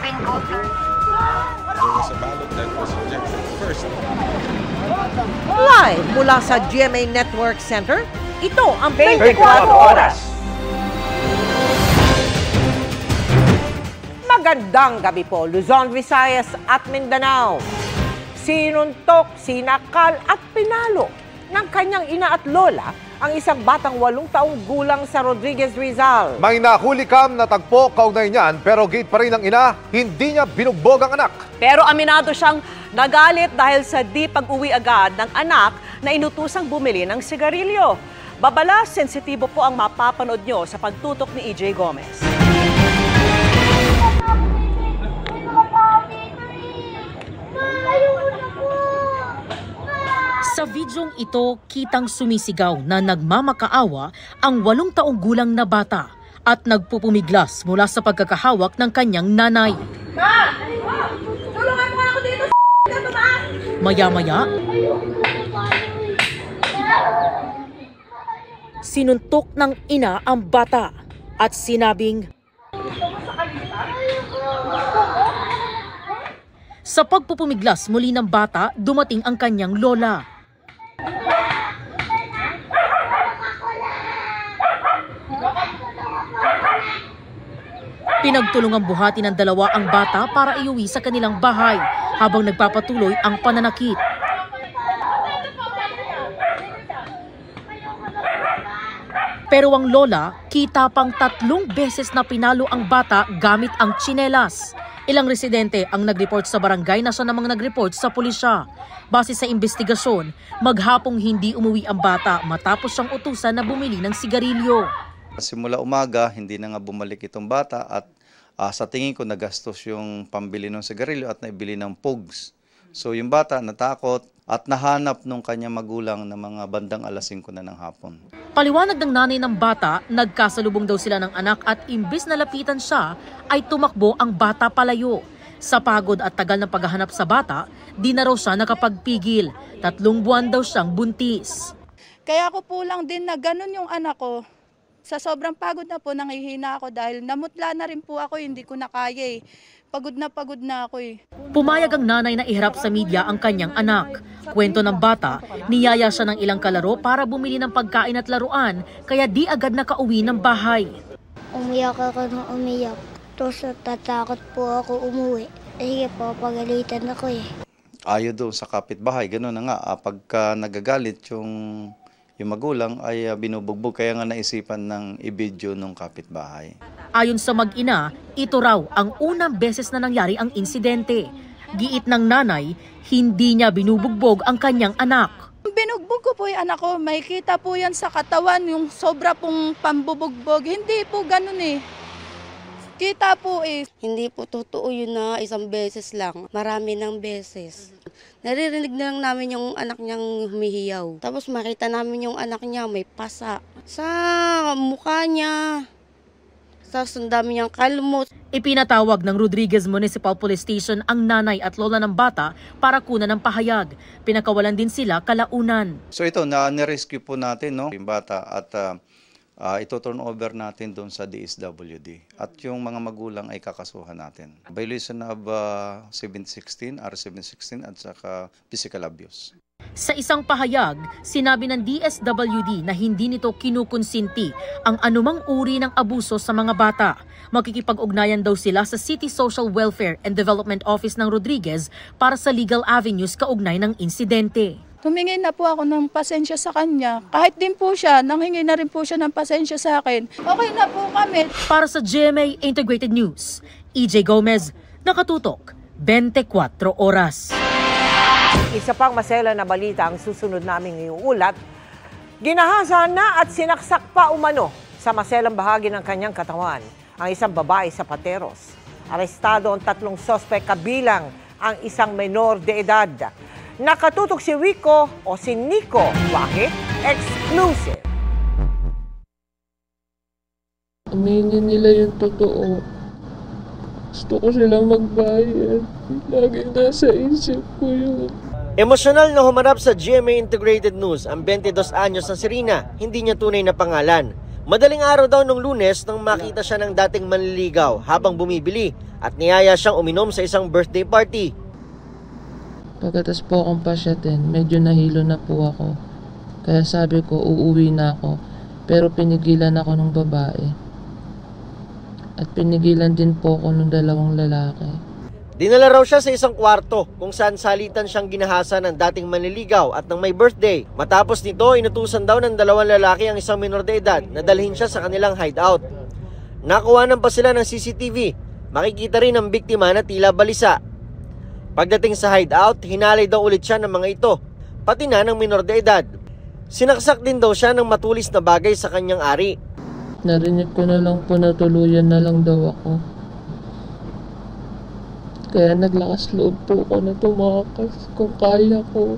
pin code. There was a ballot that was rejected first. Live mula sa GMA Network Center, ito ang 24 Oras. Magandang gabi po, Luzon, Visayas at Mindanao. Sinuntok, sinakal at pinalo ng kanyang ina at lola ang isang batang 8 taong gulang sa Rodriguez, Rizal. May nahulikam na tagpo kaugnay niyan pero gate pa rin ng ina, hindi niya binugbog ang anak. Pero aminado siyang nagalit dahil sa di pag-uwi agad ng anak na inutusang bumili ng sigarilyo. Babala, sensitibo po ang mapapanood nyo sa pagtutok ni EJ Gomez. Sa videong ito, kitang sumisigaw na nagmamakaawa ang 8 taong gulang na bata at nagpupumiglas mula sa pagkakahawak ng kanyang nanay. Ma! Tulungan mo ako dito, Maya-maya, sinuntok ng ina ang bata at sinabing, sa pagpupumiglas muli ng bata, dumating ang kanyang lola. Pinagtulungang buhati ng dalawa ang bata para iuwi sa kanilang bahay habang nagpapatuloy ang pananakit. Pero ang lola, kita pang 3 beses na pinalo ang bata gamit ang tsinelas. Ilang residente ang nag-report sa barangay na siya namang nag-report sa pulisya. Base sa investigasyon, maghapong hindi umuwi ang bata matapos siyang utusan na bumili ng sigarilyo. Simula umaga, hindi na nga bumalik itong bata at sa tingin ko nagastos yung pambili ng sigarilyo at naibili ng pugs. So yung bata natakot at nahanap nung kanyang magulang na mga bandang alas 5 na ng hapon. Paliwanag ng nanay ng bata, nagkasalubong daw sila ng anak at imbis na lapitan siya, ay tumakbo ang bata palayo. Sa pagod at tagal ng paghahanap sa bata, di na raw siya nakapagpigil. 3 buwan daw siyang buntis. Kaya ako po lang din na ganun yung anak ko. Sa sobrang pagod na po, nangihina ako dahil namutla na rin po ako, hindi ko na kaya eh. Pagod na ako eh. Pumayag ang nanay na iharap sa media ang kanyang anak. Kwento ng bata, niyaya siya ng ilang kalaro para bumili ng pagkain at laruan, kaya di agad nakauwi ng bahay. Umiyak ako ng umiyak. Tapos tatakot po ako umuwi. Sige po, pagalitan ako eh. Ayaw doon sa kapitbahay, gano'n na nga. Pagka nagagalit yung magulang ay binubugbog, kaya nga naisipan ng i-video ng kapitbahay. Ayon sa mag-ina, ito raw ang unang beses na nangyari ang insidente. Giit ng nanay, hindi niya binubugbog ang kanyang anak. Binugbog ko po yung anak ko, makikita po yan sa katawan, yung sobra pong pambubugbog. Hindi po ganun eh. Kita po eh. Hindi po totoo yun na isang beses lang. Marami ng beses. Naririnig na lang namin yung anak niyang humihiyaw. Tapos makita namin yung anak niya may pasa sa mukha niya. Tapos ang dami niyang kalmot. Ipinatawag ng Rodriguez Municipal Police Station ang nanay at lola ng bata para kunan ng pahayag. Pinakawalan din sila kalaunan. So ito, na-rescue po natin yung bata at ito turn over natin doon sa DSWD. At yung mga magulang ay kakasuhan natin. Violation of 716, R716 at saka physical abuse. Sa isang pahayag, sinabi ng DSWD na hindi nito kinukonsinti ang anumang uri ng abuso sa mga bata. Makikipag-ugnayan daw sila sa City Social Welfare and Development Office ng Rodriguez para sa legal avenues kaugnay ng insidente. Humingi na po ako ng pasensya sa kanya. Kahit din po siya, nanghingi na rin po siya ng pasensya sa akin. Okay na po kami. Para sa GMA Integrated News, EJ Gomez, nakatutok, 24 Oras. Isa pang masela na balita ang susunod naming iuulat. Ginahasa na at sinaksak pa umano sa maselang bahagi ng kanyang katawan ang isang babae sa Pateros. Arestado ang 3 sospek kabilang ang isang menor de edad. Nakatutok si Rico o si Nico. Bakit? Exclusive. Aminin nila yung totoo. Gusto ko silang magbayad. Lagi nasa isip ko yun. Emosyonal na humarap sa GMA Integrated News ang 22 anyos na si Rina, hindi niya tunay na pangalan. Madaling araw daw nung Lunes nang makita siya ng dating manliligaw habang bumibili at niyaya siyang uminom sa isang birthday party. Pagkatas po akong pasyatin, medyo nahilo na po ako. Kaya sabi ko, uuwi na ako. Pero pinigilan ako ng babae. At pinigilan din po ako ng dalawang lalaki. Dinala raw siya sa isang kwarto kung saan salitan siyang ginahasa ng dating manliligaw at ng may birthday. Matapos nito, inutusan daw ng dalawang lalaki ang isang minor de edad na dalhin siya sa kanilang hideout. Nakuhanan pa sila ng CCTV. Makikita rin ang biktima na tila balisa. Pagdating sa hideout, hinalay daw ulit siya ng mga ito, pati na ng minor de edad. Sinaksak din daw siya ng matulis na bagay sa kanyang ari. Narinig ko na lang po na tuluyan na lang daw ako. Kaya naglakas loob po ako na tumakas kung kaya ko.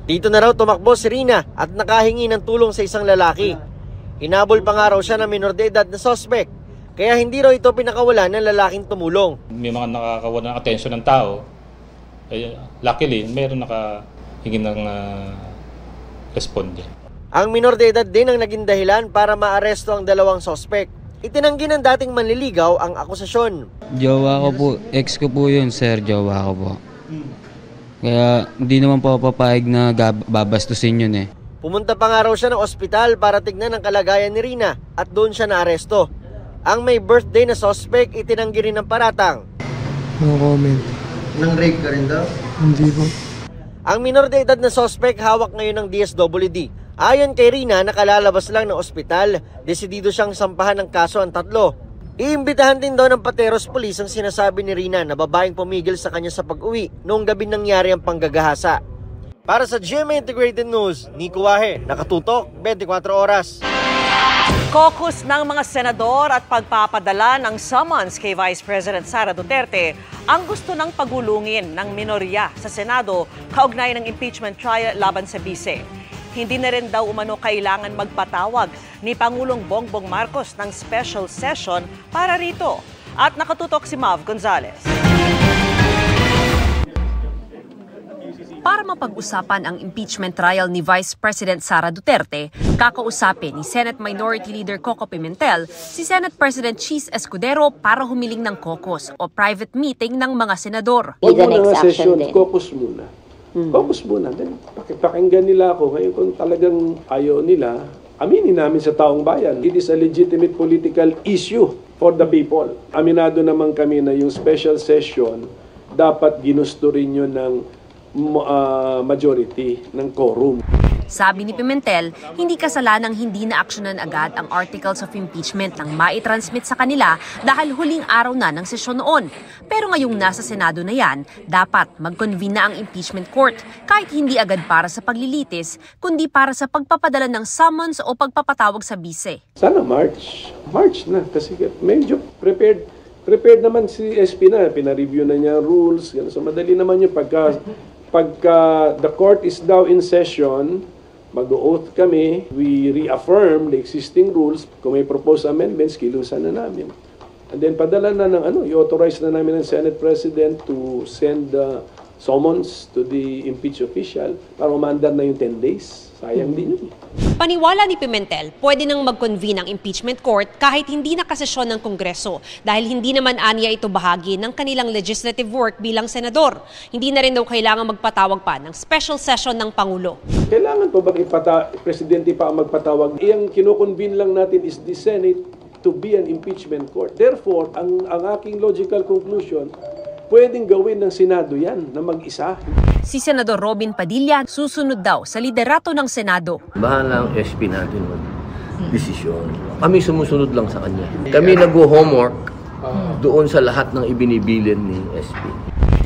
Dito na raw tumakbo si Rina at nakahingi ng tulong sa isang lalaki. Hinabol pa nga raw siya ng minor de edad na suspect, kaya hindi raw ito pinakawalan ng lalaking tumulong. May mga nakakawala ng atensyon ng tao. Luckily, mayroon nakahingi ng responde. Ang minor de edad din ang naging dahilan para maaresto ang dalawang suspect. Itinanggi ng dating manliligaw ang akusasyon. Jowa ko po, ex ko po yun, sir, jowa ko po. Kaya hindi naman po papayag na babastusin yun eh. Pumunta pa nga raw siya ng ospital para tignan ang kalagayan ni Rina at doon siya naaresto. Ang may birthday na suspect itinanggi rin ng paratang. No comment. Nang rape ka rin daw? Hindi po. Ang minor de edad na suspect hawak ngayon ng DSWD. Ayon kay Rina, nakalalabas lang ng ospital, desidido siyang sampahan ng kaso ang tatlo. Iimbitahan din daw ng Pateros Police ang sinasabi ni Rina na babaeng pumigil sa kanya sa pag-uwi noong gabi nangyari ang panggagahasa. Para sa GMA Integrated News, Nico Wahe, nakatutok 24 oras. Caucus ng mga senador at pagpapadala ng summons kay Vice President Sara Duterte ang gusto ng pagulungin ng minorya sa Senado kaugnay ng impeachment trial laban sa Vice. Hindi na rin daw umano kailangan magpatawag ni Pangulong Bongbong Marcos ng special session para rito. At nakatutok si Mav Gonzalez. Para mapag-usapan ang impeachment trial ni Vice President Sara Duterte, kakausapin ni Senate Minority Leader Coco Pimentel si Senate President Cheese Escudero para humiling ng caucus o private meeting ng mga senador. Huwag mo na session, caucus muna. Caucus muna. Pakinggan nila ako. Ngayon kung talagang ayaw nila, aminin namin sa taong bayan. It is a legitimate political issue for the people. Aminado naman kami na yung special session, dapat ginusto rin yun ng majority, ng quorum. Sabi ni Pimentel, hindi kasalanang hindi na aksyonan agad ang articles of impeachment nang maitransmit sa kanila dahil huling araw na ng sesyon noon. Pero ngayong nasa Senado na yan, dapat mag-convene na ang impeachment court kahit hindi agad para sa paglilitis, kundi para sa pagpapadala ng summons o pagpapatawag sa bise. Sana March na kasi medyo prepared naman si SP na, pinareview na niya rules, so madali naman yung pagka the court is now in session, mag-oath kami, we reaffirm the existing rules. Kung may proposed amendments, kilusan na namin. And then padala na ng i-authorize na namin ng Senate President to send summons to the impeached official para umandar na yung 10 days. Sayang din yun. Paniwala ni Pimentel, pwede nang mag-convene ang impeachment court kahit hindi nakasesyon ng Kongreso dahil hindi naman aniya ito bahagi ng kanilang legislative work bilang senador. Hindi na rin daw kailangan magpatawag pa ng special session ng Pangulo. Kailangan pa ba Presidente pa ang magpatawag? Iyang kinoconvene lang natin is the Senate to be an impeachment court. Therefore, ang aking logical conclusion, pwedeng gawin ng Senado yan na mag-isa. Si Senador Robin Padilla susunod daw sa liderato ng Senado. Bahala ang SP natin mag-desisyon. Kami sumusunod lang sa kanya. Kami nag-homework doon sa lahat ng ibinibilin ni SP.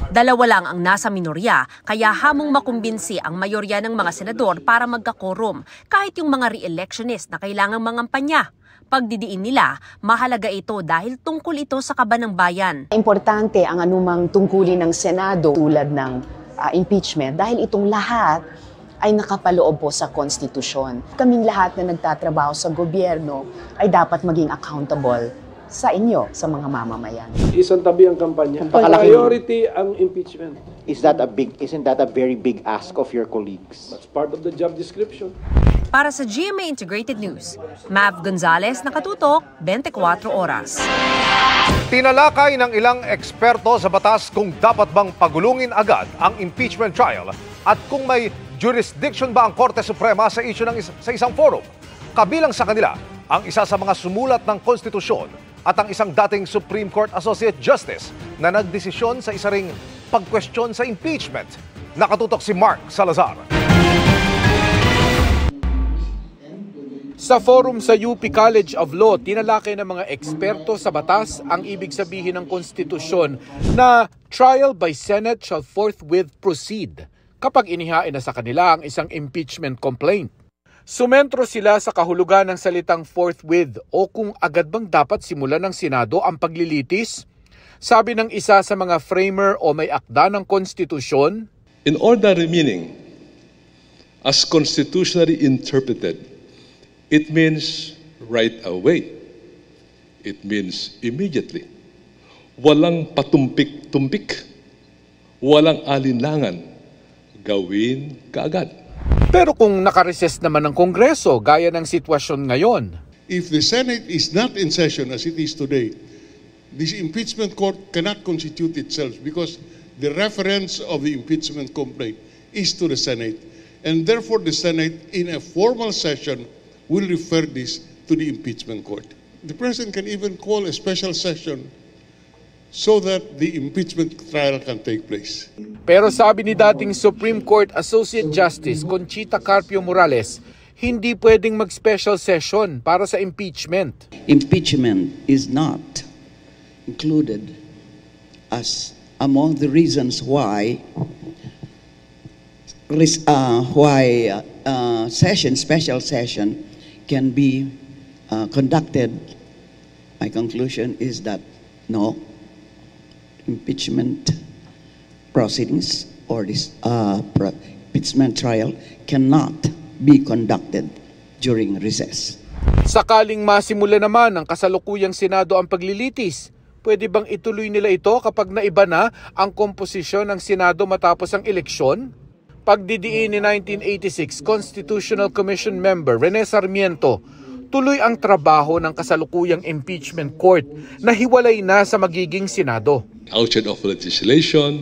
Dalawa lang ang nasa minorya, kaya hamong makumbinsi ang mayorya ng mga senador para magka-quorum, kahit yung mga re-electionist na kailangang mangampanya. Pagdidiin nila, mahalaga ito dahil tungkol ito sa kaban ng bayan. Importante ang anumang tungkulin ng Senado tulad ng impeachment dahil itong lahat ay nakapaloob po sa konstitusyon. Kaming lahat na nagtatrabaho sa gobyerno ay dapat maging accountable sa inyo, sa mga mamamayan. Isang tabi ang kampanya. Priority ang impeachment. Isn't that a very big ask of your colleagues? That's part of the job description. Para sa GMA Integrated News, Mav Gonzalez, nakatutok, 24 oras. Tinalakay ng ilang eksperto sa batas kung dapat bang pagulungin agad ang impeachment trial at kung may jurisdiction ba ang Korte Suprema sa issue sa isang forum. Kabilang sa kanila ang isa sa mga sumulat ng konstitusyon at ang isang dating Supreme Court Associate Justice na nagdesisyon sa isa ring pagkwestiyon sa impeachment. Nakatutok si Mark Salazar. Sa forum sa UP College of Law, tinalakay ng mga eksperto sa batas ang ibig sabihin ng konstitusyon na trial by Senate shall forthwith proceed kapag inihain na sa kanila ang isang impeachment complaint. Sumentro sila sa kahulugan ng salitang forthwith o kung agad bang dapat simulan ng Senado ang paglilitis. Sabi ng isa sa mga framer o may akda ng konstitusyon, in ordinary meaning, as constitutionally interpreted, it means right away. It means immediately. Walang patumpik-tumpik. Walang alinlangan. Gawin kaagad. Pero kung nakareses naman ng Kongreso, gaya ng sitwasyon ngayon, if the Senate is not in session as it is today, this impeachment court cannot constitute itself because the reference of the impeachment complaint is to the Senate. And therefore, the Senate, in a formal session, will refer this to the impeachment court. The President can even call a special session so that the impeachment trial can take place. Pero sabi ni dating Supreme Court Associate Justice Conchita Carpio Morales, hindi pwedeng mag-special session para sa impeachment. Impeachment is not included as among the reasons why special session can be conducted. My conclusion is that no, impeachment proceedings or this impeachment trial cannot be conducted during recess. Sakaling masimula naman ng kasalukuyang Senado ang paglilitis, pwede bang ituloy nila ito kapag naiba na ang komposisyon ng Senado matapos ang eleksyon? Pagdidiin ni 1986 Constitutional Commission member Rene Sarmiento, tuloy ang trabaho ng kasalukuyang impeachment court na hiwalay na sa magiging Senado. Outside of legislation,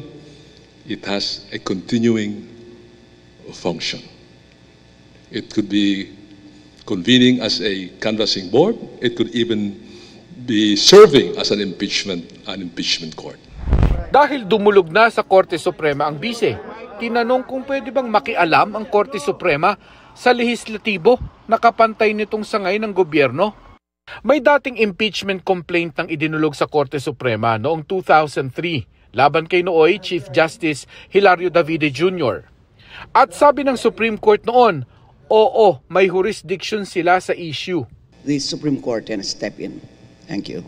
it has a continuing function. It could be convening as a canvassing board. It could even be serving as an impeachment court. Dahil dumulog na sa Korte Suprema ang bise, tinanong kung pwede bang makialam ang Korte Suprema sa lehislatibo na kapantay nitong sangay ng gobyerno. May dating impeachment complaint ng idinulog sa Korte Suprema noong 2003 laban kay nooy Chief Justice Hilario Davide Jr. At sabi ng Supreme Court noon, oo, may jurisdiction sila sa issue. The Supreme Court can step in. Thank you.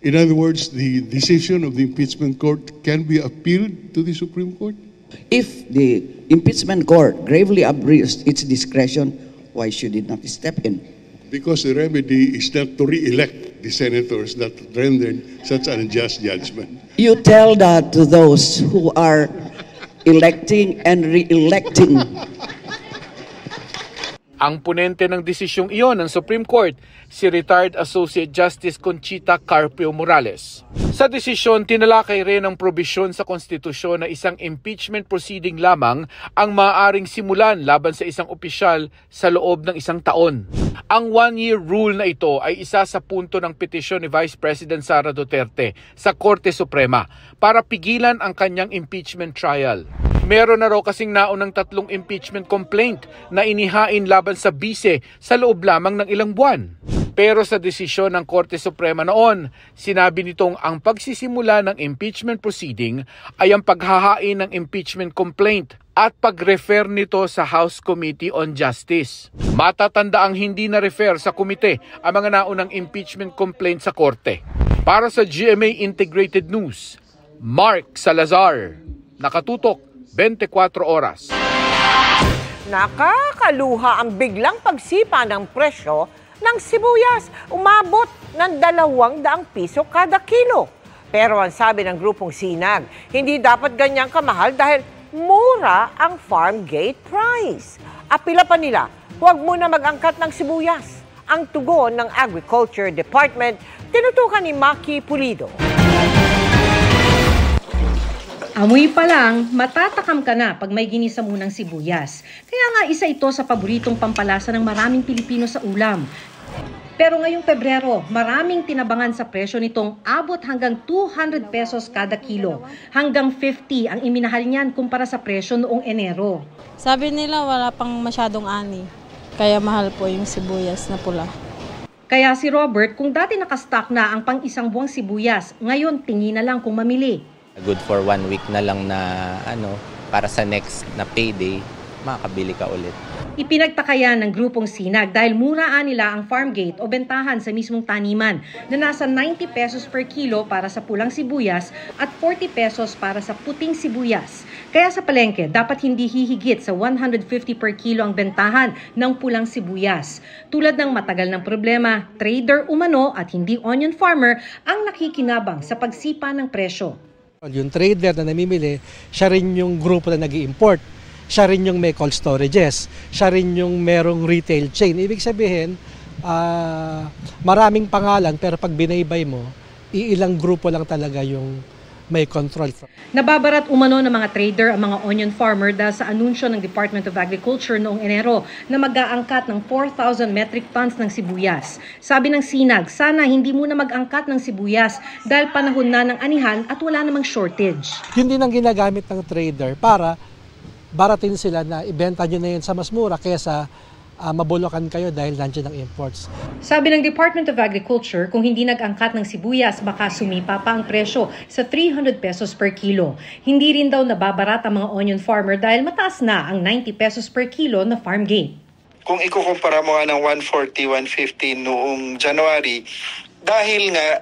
In other words, the decision of the impeachment court can be appealed to the Supreme Court? If the impeachment court gravely abused its discretion, why should it not step in? Because the remedy is not to re-elect the senators that rendered such an unjust judgment. You tell that to those who are electing and re-electing. Ang ponente ng desisyong iyon ng Supreme Court, si retired Associate Justice Conchita Carpio Morales. Sa desisyon, tinalakay rin ang probisyon sa konstitusyon na isang impeachment proceeding lamang ang maaaring simulan laban sa isang opisyal sa loob ng isang taon. Ang one-year rule na ito ay isa sa punto ng petisyon ni Vice President Sara Duterte sa Korte Suprema para pigilan ang kanyang impeachment trial. Meron na raw kasing naunang 3 impeachment complaint na inihain laban sa bise sa loob lamang ng ilang buwan. Pero sa desisyon ng Korte Suprema noon, sinabi nitong ang pagsisimula ng impeachment proceeding ay ang paghahain ng impeachment complaint at pag-refer nito sa House Committee on Justice. Matatanda ang hindi na-refer sa komite ang mga naunang impeachment complaint sa Korte. Para sa GMA Integrated News, Mark Salazar, nakatutok 24 oras. Nakakaluha ang biglang pagsipa ng presyo ng sibuyas. Umabot ng 200 piso kada kilo. Pero ang sabi ng grupong Sinag, hindi dapat ganyang kamahal dahil mura ang farm gate price. Apila pa nila, Huwag muna mag-angkat ng sibuyas. Ang tugon ng Agriculture Department, tinutukan ni Maki Pulido. Amoy pa lang, matatakam ka na pag may ginisa munang sibuyas. Kaya nga isa ito sa paboritong pampalasa ng maraming Pilipino sa ulam. Pero ngayong Pebrero, maraming tinabangan sa presyo nitong abot hanggang 200 pesos kada kilo. Hanggang 50 ang iminahal niyan kumpara sa presyo noong Enero. Sabi nila wala pang masyadong ani, kaya mahal po yung sibuyas na pula. Kaya si Robert, kung dati nakastock na ang pang-isang buwang sibuyas, ngayon tingin na lang kung mamili. Good for 1 week na lang na para sa next na payday, makakabili ka ulit. Ipinagtakayan ng grupong Sinag dahil muraan nila ang farm gate o bentahan sa mismong taniman na nasa 90 pesos per kilo para sa pulang sibuyas at 40 pesos para sa puting sibuyas. Kaya sa palengke, dapat hindi hihigit sa 150 per kilo ang bentahan ng pulang sibuyas. Tulad ng matagal ng problema, trader umano at hindi onion farmer ang nakikinabang sa pagsipa ng presyo. Yung trader na namimili, siya rin yung grupo na nag-i-import. Siya rin yung may cold storages. Siya rin yung merong retail chain. Ibig sabihin, maraming pangalan pero pag binaybay mo, iilang grupo lang talaga yung may control. Nababarat umano ng mga trader ang mga onion farmer dahil sa anunsyo ng Department of Agriculture noong Enero na mag-aangkat ng 4,000 metric tons ng sibuyas. Sabi ng Sinag, sana hindi muna mag-angkat ng sibuyas dahil panahon na ng anihan at wala namang shortage. Yun din ang ginagamit ng trader para baratin sila na ibenta nyo na yun sa mas mura kaysa mabulokan kayo dahil nandiyan ang imports. Sabi ng Department of Agriculture, kung hindi nag-angkat ng sibuyas, baka sumipa pa ang presyo sa 300 pesos per kilo. Hindi rin daw nababarat ang mga onion farmer dahil mataas na ang 90 pesos per kilo na farm gate. Kung ikukumpara mo nga ng 140, 150 noong January, dahil nga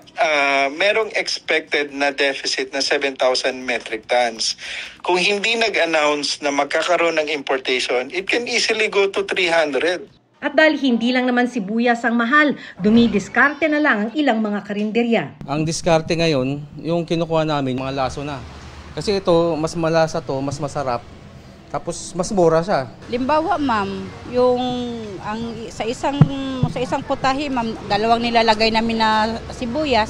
merong expected na deficit na 7,000 metric tons. Kung hindi nag-announce na magkakaroon ng importation, it can easily go to 300. At dahil hindi lang naman sibuyas ang mahal, dumidiskarte na lang ang ilang mga karinderya. Ang diskarte ngayon, yung kinukuha namin, mga laso na. Kasi ito, mas malasa to, mas masarap. Tapos mas mura siya. Limbawa ma'am, yung sa isang putahe ma'am, dalawang nilalagay namin na sibuyas,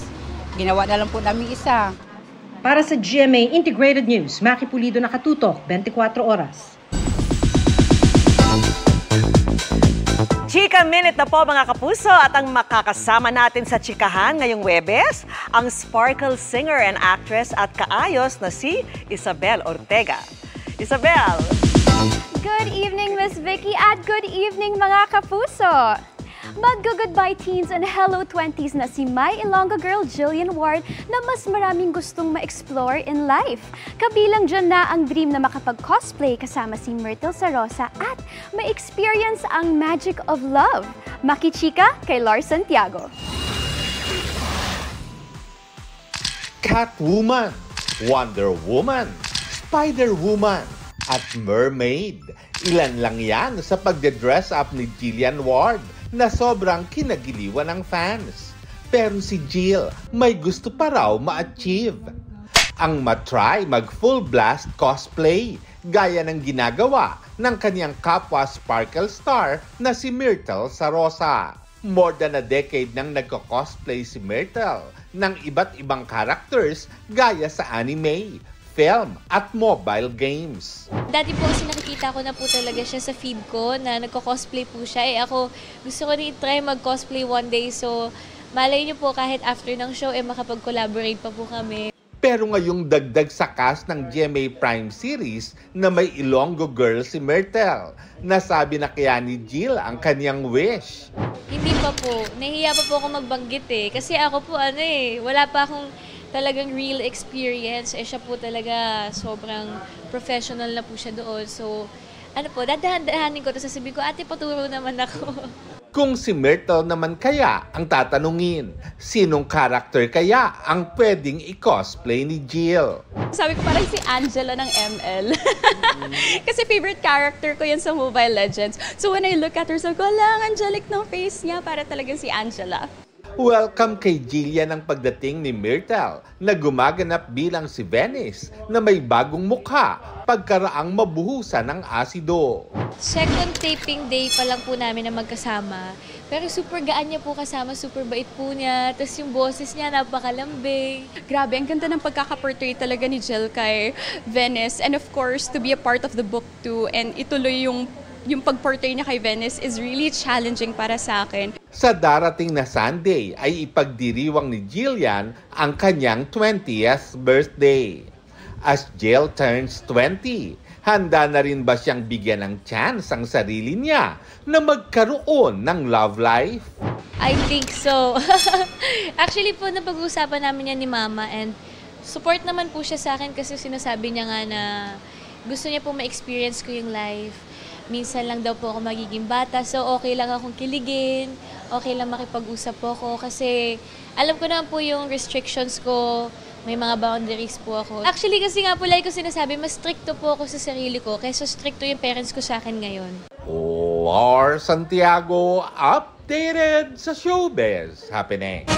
ginawa na lang po namin isa. Para sa GMA Integrated News, Maki Pulido, nakatutok 24 oras. Chika Minute na po mga kapuso at ang makakasama natin sa chikahan ngayong Huwebes, ang sparkle singer and actress at kaayos na si Isabel Ortega. Isabel! Good evening, Miss Vicky, at good evening mga kapuso! Mag-goodbye teens and hello 20s na si My Ilonggo girl Jillian Ward na mas maraming gustong ma-explore in life. Kabilang dyan na ang dream na makapag-cosplay kasama si Myrtle Sarosa at ma-experience ang magic of love. Makichika kay Lars Santiago. Catwoman, Wonder Woman, Spider-Woman at Mermaid. Ilan lang yan sa pagde-dress up ni Jillian Ward na sobrang kinagiliwan ng fans. Pero si Jill may gusto pa raw ma-achieve. Ang matry mag-full blast cosplay gaya ng ginagawa ng kanyang kapwa sparkle star na si Myrtle Sarosa. More than a decade nang nagko-cosplay si Myrtle ng iba't ibang characters gaya sa anime, film at mobile games. Dati po kasi nakikita ko na po talaga siya sa feed ko na nagko-cosplay po siya. Ako gusto ko rin i-try mag-cosplay one day. So malay niyo po kahit after ng show makapag-collaborate pa po kami. Pero ngayong dagdag sa cast ng GMA Prime series na may Ilonggo girl si Myrtle, nasabi na kaya ni Jill ang kanyang wish. Hindi pa po. Nahihiya pa po ako magbanggit Kasi ako po wala pa akong talagang real experience. Siya po talaga sobrang professional na po siya doon. So, dadahan-dahanin ko. Tapos sasabihin ko, ate, paturo naman ako. Kung si Myrtle naman kaya ang tatanungin, sinong character kaya ang pwedeng i-cosplay ni Jill? Sabi ko parang si Angela ng ML. Kasi favorite character ko yan sa Mobile Legends. So when I look at her, sabi ko, ang angelic ng face niya, para talagang si Angela. Welcome kay Jillian ang pagdating ni Myrtle na gumaganap bilang si Venice na may bagong mukha pagkaraang mabuhusan ng asido. Second taping day pa lang po namin na magkasama. Pero super gaan niya po kasama, super bait po niya. Tapos yung boses niya, napakalambing. Grabe, ang ganda ng pagkaka-portray talaga ni Jill kay Venice. And of course, to be a part of the book too. And ituloy yung pag-portray niya kay Venice is really challenging para sa akin. Sa darating na Sunday ay ipagdiriwang ni Jillian ang kanyang 20th birthday. As Jill turns 20, handa na rin ba siyang bigyan ng chance ang sarili niya na magkaroon ng love life? I think so. Actually po, napag-uusapan namin yan ni Mama and support naman po siya sa akin kasi sinasabi niya nga na gusto niya po ma-experience ko yung life. Minsan lang daw po ako magiging bata, so okay lang akong kiligin, okay lang makipag-usap po ako kasi alam ko naman po yung restrictions ko, may mga boundaries po ako. Actually kasi nga po like ko sinasabi, mas stricto po ako sa sarili ko kaysa stricto yung parents ko sa akin ngayon. Or Santiago, updated sa showbiz happening.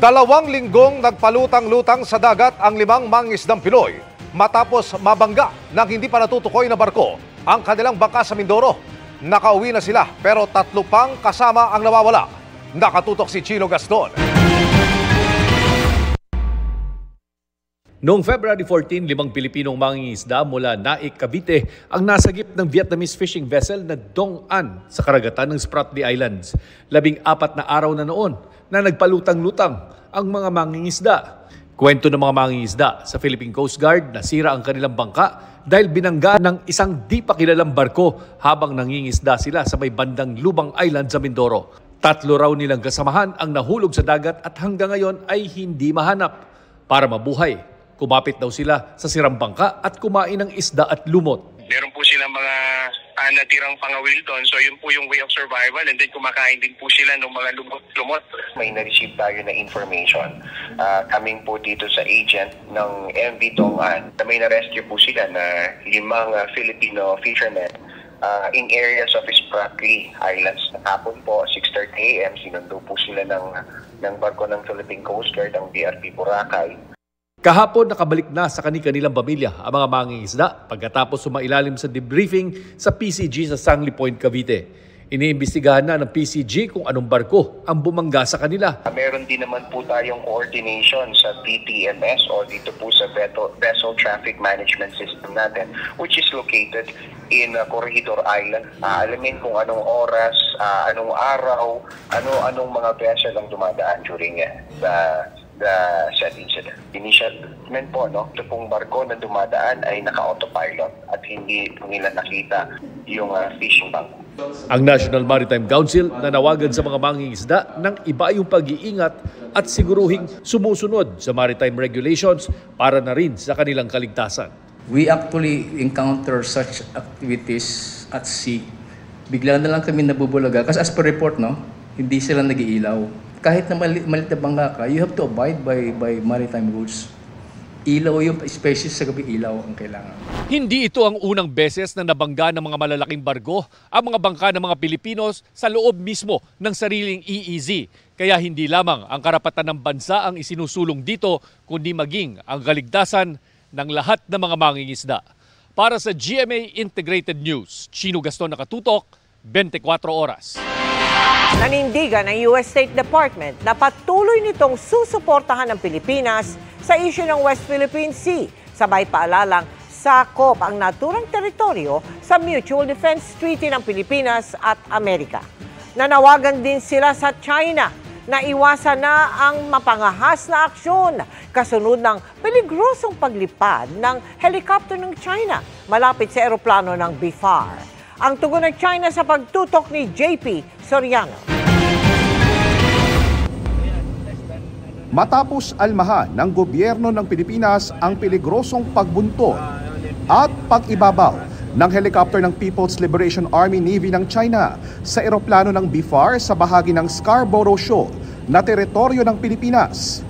2 linggong nagpalutang-lutang sa dagat ang 5 mangingisdang Pinoy matapos mabangga ng hindi pa natutukoy na barko ang kanilang bangka sa Mindoro. Nakauwi na sila pero 3 pang kasama ang nawawala. Nakatutok si Chino Gaston. Noong February 14, 5 Pilipinong mangingisda mula Naik, Cavite ang nasagip ng Vietnamese fishing vessel na Dong An sa karagatan ng Spratly Islands. 14 na araw na noon na nagpalutang-lutang ang mga mangingisda. Kwento ng mga mangingisda sa Philippine Coast Guard, nasira ang kanilang bangka dahil binangga ng isang di pa kilalang barko habang nangingisda sila sa may bandang Lubang Island sa Mindoro. 3 raw nilang kasamahan ang nahulog sa dagat at hanggang ngayon ay hindi mahanap. Para mabuhay, kumapit daw sila sa sirang bangka at kumain ng isda at lumot. Meron po silang mga natirang pangawil doon. So yun po yung way of survival and then kumakain din po sila ng mga lumot-lumot. May na-receive tayo na information coming po dito sa agent ng MV Dong An. May na-rescue po sila na 5 Filipino fishermen in areas of Spratly Islands. Hapon po, 6:30 a.m. sinundo po sila ng barko ng Philippine Coast Guard, ang BRP Boracay. Kahapon nakabalik na sa kanilang pamilya ang mga mangingisda pagkatapos sumailalim sa debriefing sa PCG sa Sangli Point, Cavite. Iniimbestigahan na ng PCG kung anong barko ang bumangga sa kanila. Meron din naman po tayong coordination sa BTMS o dito po sa Vessel Traffic Management System natin, which is located in Corregidor Island. Alamin kung anong oras, anong araw, anong mga vessel ang dumadaan during the said incident. Initial statement po, ito pong barko na dumadaan ay naka-autopilot at hindi nila nakita yung fishing bank. Ang National Maritime Council nanawagan sa mga mangingisda ng iba yung pag-iingat at siguruhing sumusunod sa maritime regulations para na rin sa kanilang kaligtasan. We actually encounter such activities at sea. Bigla na lang kami nabubulaga kasi as per report, hindi sila nag-iilaw. Kahit na malit na bangka ka, you have to abide by maritime rules. Ilaw yung species sa gabi, ilaw ang kailangan. Hindi ito ang unang beses na nabangga ng mga malalaking barko ang mga bangka ng mga Pilipinos sa loob mismo ng sariling EEZ. Kaya hindi lamang ang karapatan ng bansa ang isinusulong dito, kundi maging ang kaligtasan ng lahat ng mga mangingisda. Para sa GMA Integrated News, Chino Gaston, nakatutok, 24 oras. Nanindigan ng US State Department na patuloy nitong susuportahan ng Pilipinas sa issue ng West Philippine Sea. Sabay paalalang sakop ang naturang teritoryo sa Mutual Defense Treaty ng Pilipinas at Amerika. Nanawagan din sila sa China na iwasan na ang mapangahas na aksyon kasunod ng peligrosong paglipad ng helicopter ng China malapit sa eroplano ng BFAR. Ang tugon ng China sa pagtutok ni JP Soriano. Matapos almahan ng gobyerno ng Pilipinas ang peligrosong pagbuntot at pag-ibabaw ng helicopter ng People's Liberation Army Navy ng China sa eroplano ng BFAR sa bahagi ng Scarborough Shoal na teritoryo ng Pilipinas.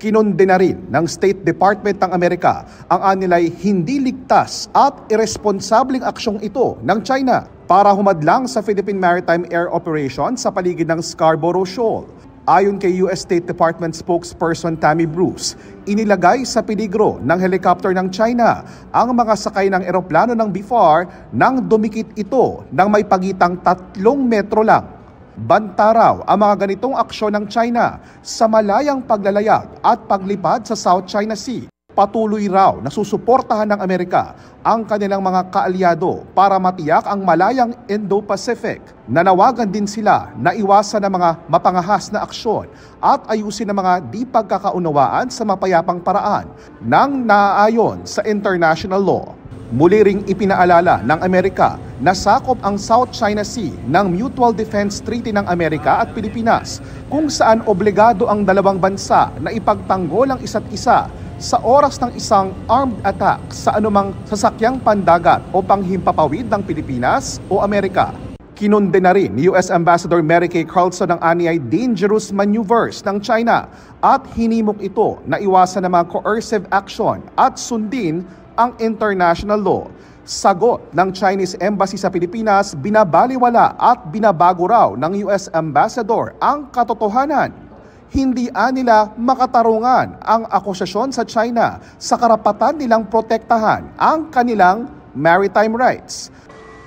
Kinondena rin ng State Department ng Amerika ang anilay hindi ligtas at irresponsableng aksyong ito ng China para humadlang sa Philippine Maritime Air Operation sa paligid ng Scarborough Shoal. Ayon kay US State Department spokesperson Tammy Bruce, inilagay sa peligro ng helicopter ng China ang mga sakay ng eroplano ng BFAR nang dumikit ito ng may pagitang 3 metro lang. Banta raw ang mga ganitong aksyon ng China sa malayang paglalayag at paglipad sa South China Sea. Patuloy raw na susuportahan ng Amerika ang kanilang mga kaalyado para matiyak ang malayang Indo-Pacific. Nanawagan din sila na iwasan ang mga mapangahas na aksyon at ayusin ang mga di pagkakaunawaan sa mapayapang paraan nang naaayon sa international law. Muli ring ipinaalala ng Amerika na sakop ang South China Sea ng Mutual Defense Treaty ng Amerika at Pilipinas, kung saan obligado ang dalawang bansa na ipagtanggol ang isa't isa sa oras ng isang armed attack sa anumang sasakyang pandagat o panghimpapawid ng Pilipinas o Amerika. Kinonde na rin ni US Ambassador Mary Kay Carlson ang anyay dangerous maneuvers ng China at hinimok ito na iwasan ang mga coercive action at sundin ang international law. Sagot ng Chinese Embassy sa Pilipinas, binabaliwala at binabago raw ng US Ambassador ang katotohanan. Hindi nila makatarungan ang akusasyon sa China sa karapatan nilang protektahan ang kanilang maritime rights.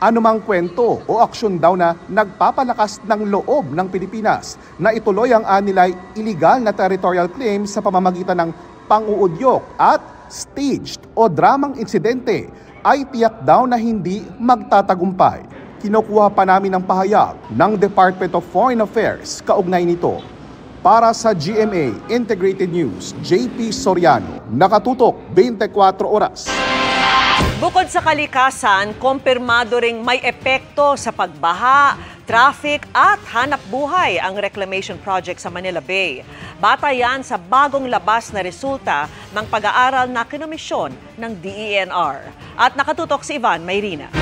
Anumang kwento o aksyon daw na nagpapalakas ng loob ng Pilipinas na ituloy ang anilay illegal na territorial claims sa pamamagitan ng pang-uudyok at staged o dramang insidente ay tiyak daw na hindi magtatagumpay. Kinukuha pa namin ang pahayag ng Department of Foreign Affairs kaugnay nito. Para sa GMA Integrated News, JP Soriano, nakatutok 24 oras. Bukod sa kalikasan, kumpirmado ring may epekto sa pagbaha, traffic at hanap buhay ang reclamation project sa Manila Bay. Batayan sa bagong labas na resulta ng pag-aaral na kinomisyon ng DENR. At nakatutok si Ivan Mayrina.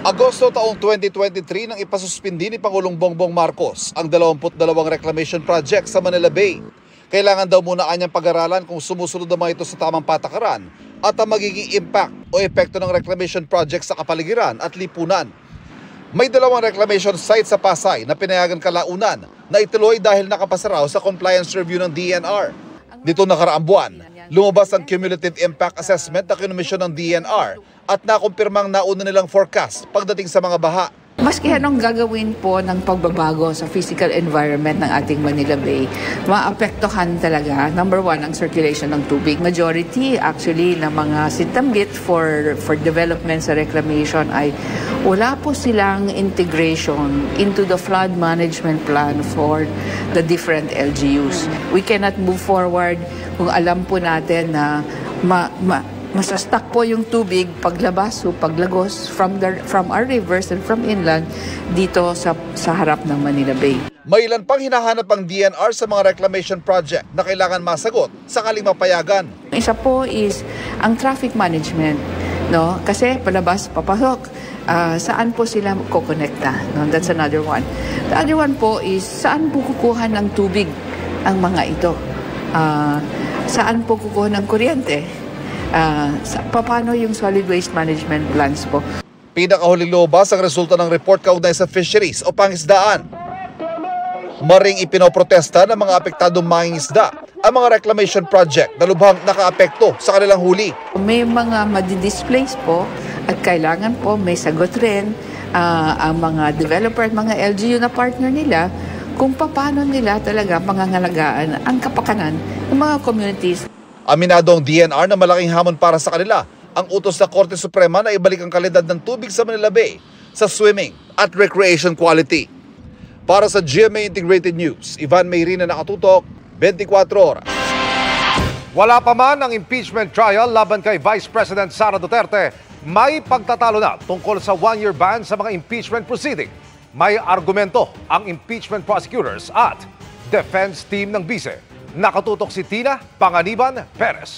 Agosto taong 2023 nang ipasuspindi ni Pangulong Bongbong Marcos ang 22 reclamation project sa Manila Bay. Kailangan daw muna kanyang pag-aralan kung sumusunod naman ito sa tamang patakaran at ang magiging impact o epekto ng reclamation project sa kapaligiran at lipunan. May 2 reclamation site sa Pasay na pinayagan kalaunan na ituloy dahil nakapasa raw sa compliance review ng DENR. Nito nakaraang buwan, lumabas ang cumulative impact assessment na kinomisyon ng DENR at nakumpirmang nauna nilang forecast pagdating sa mga baha. Maski anong gagawin po ng pagbabago sa physical environment ng ating Manila Bay, maapektuhan talaga, number 1, ang circulation ng tubig. Majority actually ng mga sintambit for development sa reclamation ay wala po silang integration into the flood management plan for the different LGUs. We cannot move forward kung alam po natin na masastak po yung tubig paglabas o paglagos from our rivers and from inland dito sa harap ng Manila Bay. May ilan pang hinahanap ang DENR sa mga reclamation project na kailangan masagot sakaling mapayagan. Isa po is ang traffic management, no? Kasi palabas, papasok, saan po sila kukonekta? No? That's another one. The other one po is saan po kukuha ng tubig ang mga ito? Saan po kukuha ng kuryente? Paano yung solid waste management plans po? Pinakahuling lobas ang resulta ng report kaugnay sa fisheries o pangisdaan. Maring ipinoprotesta ng mga apektadong mangingisda ang mga reclamation project na lubhang nakaapekto sa kanilang huli. May mga madi-displace po at kailangan po may sagot rin ang mga developer at mga LGU na partner nila kung paano nila talaga pangangalagaan ang kapakanan ng mga communities. Aminado ang DENR na malaking hamon para sa kanila ang utos sa Korte Suprema na ibalik ang kalidad ng tubig sa Manila Bay sa swimming at recreation quality. Para sa GMA Integrated News, Ivan Mayrina, nakatutok 24 oras. Wala pa man ang impeachment trial laban kay Vice President Sara Duterte, may pagtatalo na tungkol sa 1-year ban sa mga impeachment proceeding. May argumento ang impeachment prosecutors at defense team ng bise. Nakatutok si Tina Panganiban Perez.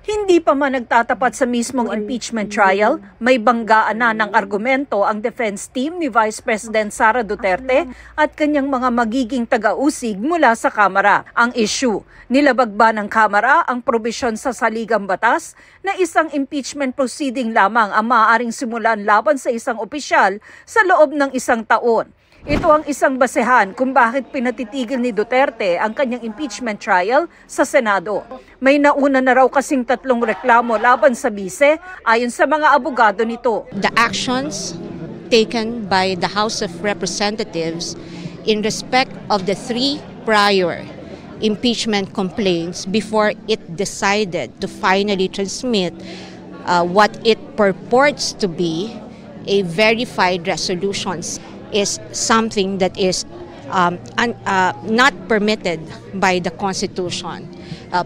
Hindi pa man nagtatapat sa mismong impeachment trial, may banggaan na ng argumento ang defense team ni Vice President Sara Duterte at kanyang mga magiging taga-usig mula sa Kamara. Ang issue, nilabag ba ng Kamara ang probisyon sa saligang batas na isang impeachment proceeding lamang ang maaaring simulan laban sa isang opisyal sa loob ng 1 taon. Ito ang isang basehan kung bakit pinatitigil ni Duterte ang kanyang impeachment trial sa Senado. May nauna na raw kasing 3 reklamo laban sa bise ayon sa mga abogado nito. The actions taken by the House of Representatives in respect of the 3 prior impeachment complaints before it decided to finally transmit what it purports to be a verified resolutions is something that is not permitted by the Constitution,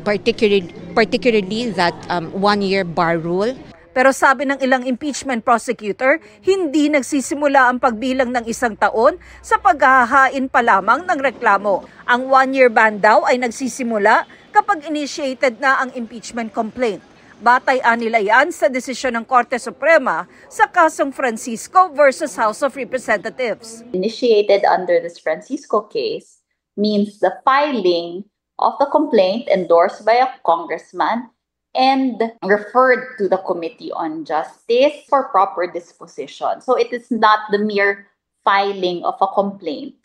particularly that 1-year bar rule. Pero sabi ng ilang impeachment prosecutor, hindi nagsisimula ang pagbilang ng 1 taon sa paghahain pa lamang ng reklamo. Ang 1-year ban daw ay nagsisimula kapag initiated na ang impeachment complaint. Batay nila yan sa desisyon ng Korte Suprema sa kasong Francisco versus House of Representatives. Initiated under this Francisco case means the filing of the complaint endorsed by a congressman and referred to the Committee on Justice for proper disposition. So it is not the mere filing of a complaint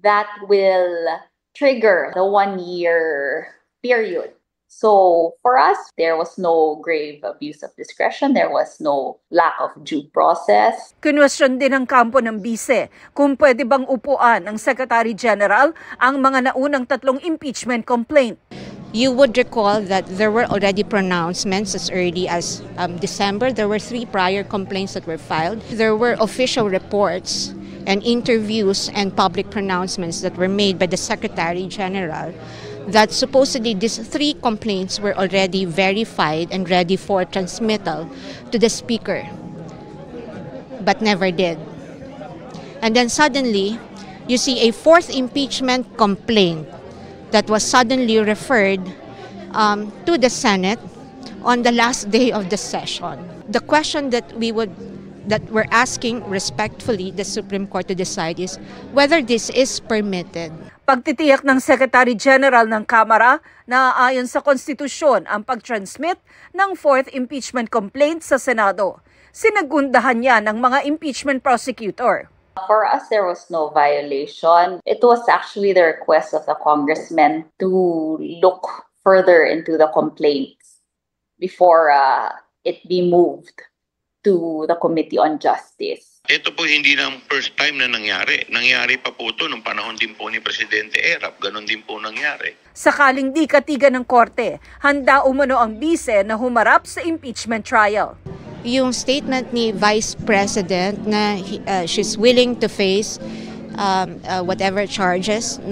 that will trigger the 1-year period. So for us, there was no grave abuse of discretion. There was no lack of due process. Kinwestiyon din ng kampo ng bise kung pwede bang upuan ng Secretary General ang mga naunang 3 impeachment complaint. You would recall that there were already pronouncements as early as December. There were 3 prior complaints that were filed. There were official reports and interviews and public pronouncements that were made by the Secretary General that supposedly these 3 complaints were already verified and ready for transmittal to the Speaker, but never did. And then suddenly, you see a 4th impeachment complaint that was suddenly referred to the Senate on the last day of the session. The question that we're asking respectfully the Supreme Court to decide is whether this is permitted. Pagtitiyak ng Secretary General ng Kamara na ayon sa konstitusyon ang pag-transmit ng 4th impeachment complaint sa Senado. Sinagundahan niya ng mga impeachment prosecutor. For us, there was no violation. It was actually the request of the congressman to look further into the complaints before it be moved to the Committee on Justice. Ito po hindi na ang first time na nangyari. Nangyari pa po ito nung panahon din po ni Presidente Erap. Ganon din po nangyari. Sakaling di katigan ng korte, handa umano ang bise na humarap sa impeachment trial. Yung statement ni Vice President na she's willing to face whatever charges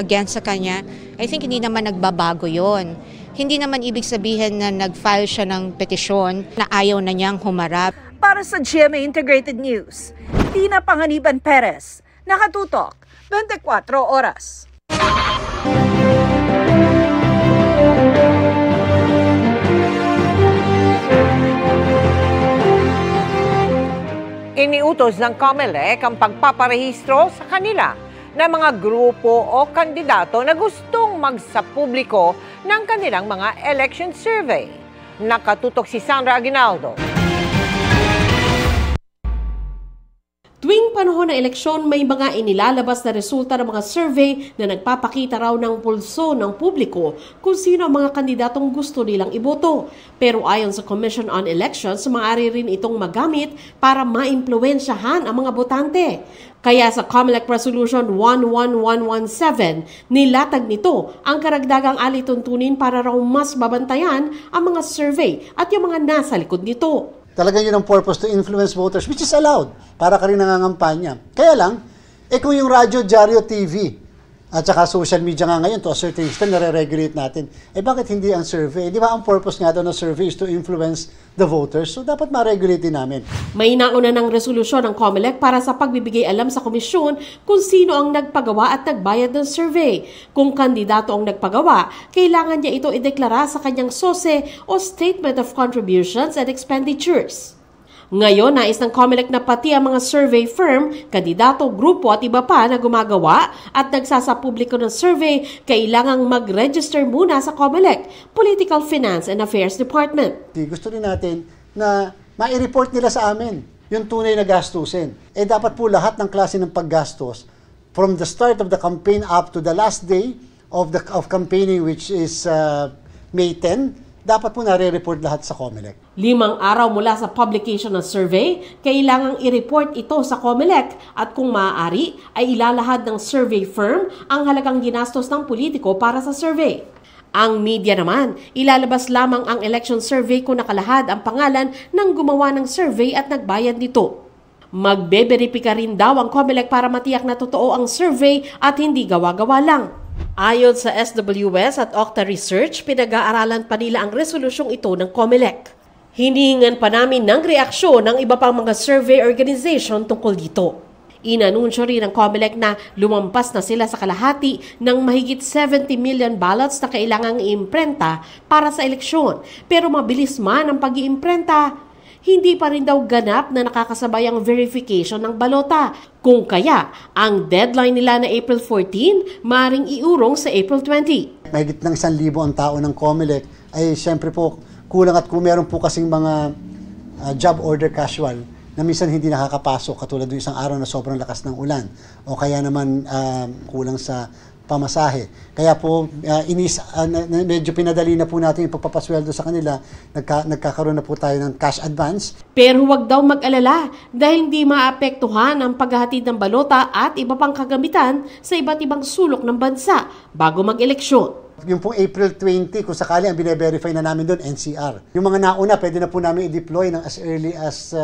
against sa kanya, I think hindi naman nagbabago yon. Hindi naman ibig sabihin na nag-file siya ng petisyon na ayaw na niyang humarap. Para sa GMA Integrated News, Tina Panganiban Perez, nakatutok 24 oras. Iniutos ng COMELEC ang pagpaparehistro sa kanila ng mga grupo o kandidato na gustong magsapubliko ng kanilang mga election survey. Nakatutok si Sandra Aguinaldo. Tuwing panahon ng eleksyon, may mga inilalabas na resulta ng mga survey na nagpapakita raw ng pulso ng publiko kung sino ang mga kandidatong gusto nilang iboto. Pero ayon sa Commission on Elections, maaari rin itong magamit para maimpluwensyahan ang mga botante. Kaya sa COMELEC Resolution 11117, nilatag nito ang karagdagang alituntunin para raw mas mabantayan ang mga survey at yung mga nasa likod nito. Talagang yun ang purpose, to influence voters, which is allowed para ka rin nangangampanya. Kaya lang, kung yung radyo, dyaryo, TV, At saka social media nga ngayon, to a certain extent, nare-regulate natin. Bakit hindi ang survey? Di ba ang purpose nga daw ng survey is to influence the voters? So dapat ma-regulate din namin. May nauna ng resolusyon ng COMELEC para sa pagbibigay alam sa komisyon kung sino ang nagpagawa at nagbayad ng survey. Kung kandidato ang nagpagawa, kailangan niya ito ideklara sa kanyang SOSE o Statement of Contributions and Expenditures. Ngayon, nais ng COMELEC na pati ang mga survey firm, kandidato, grupo at iba pa na gumagawa at nagsasapubliko ng survey, kailangang mag-register muna sa COMELEC, Political Finance and Affairs Department. Gusto rin natin na mai-report nila sa amin yung tunay na gastusin. Dapat po lahat ng klase ng paggastos, from the start of the campaign up to the last day of campaigning, which is May 10, dapat po nare-report lahat sa COMELEC. 5 araw mula sa publication ng survey, kailangang i-report ito sa COMELEC at kung maaari ay ilalahad ng survey firm ang halagang ginastos ng politiko para sa survey. Ang media naman, ilalabas lamang ang election survey kung nakalahad ang pangalan ng gumawa ng survey at nagbayad nito. Magbe-verifika rin daw ang COMELEC para matiyak na totoo ang survey at hindi gawa-gawa lang. Ayon sa SWS at Octa Research, pinag-aaralan pa nila ang resolusyong ito ng COMELEC. Hinihingan pa namin ng reaksyon ng iba pang mga survey organization tungkol dito. Inanunsyo rin ng COMELEC na lumampas na sila sa kalahati ng mahigit 70 million ballots na kailangang iimprenta para sa eleksyon. Pero mabilis man ang pag-iimprenta, hindi pa rin daw ganap na nakakasabay ang verification ng balota. Kung kaya, ang deadline nila na April 14, maring iurong sa April 20. Mahigit ng 1,000 ang tao ng COMELEC ay siyempre po kulang at kung meron po kasing mga job order casual na minsan hindi nakakapasok katulad ng isang araw na sobrang lakas ng ulan o kaya naman kulang sa pamasahe. Kaya po medyo pinadali na po natin yung pagpapasweldo sa kanila. Nagkakaroon na po tayo ng cash advance. Pero huwag daw mag-alala dahil hindi maapektuhan ang paghahatid ng balota at iba pang kagamitan sa iba't ibang sulok ng bansa bago mag-eleksyon. Yung pong April 20, kung sakali ang bine-verify na namin doon, NCR. Yung mga nauna, pwede na po namin i-deploy ng as early as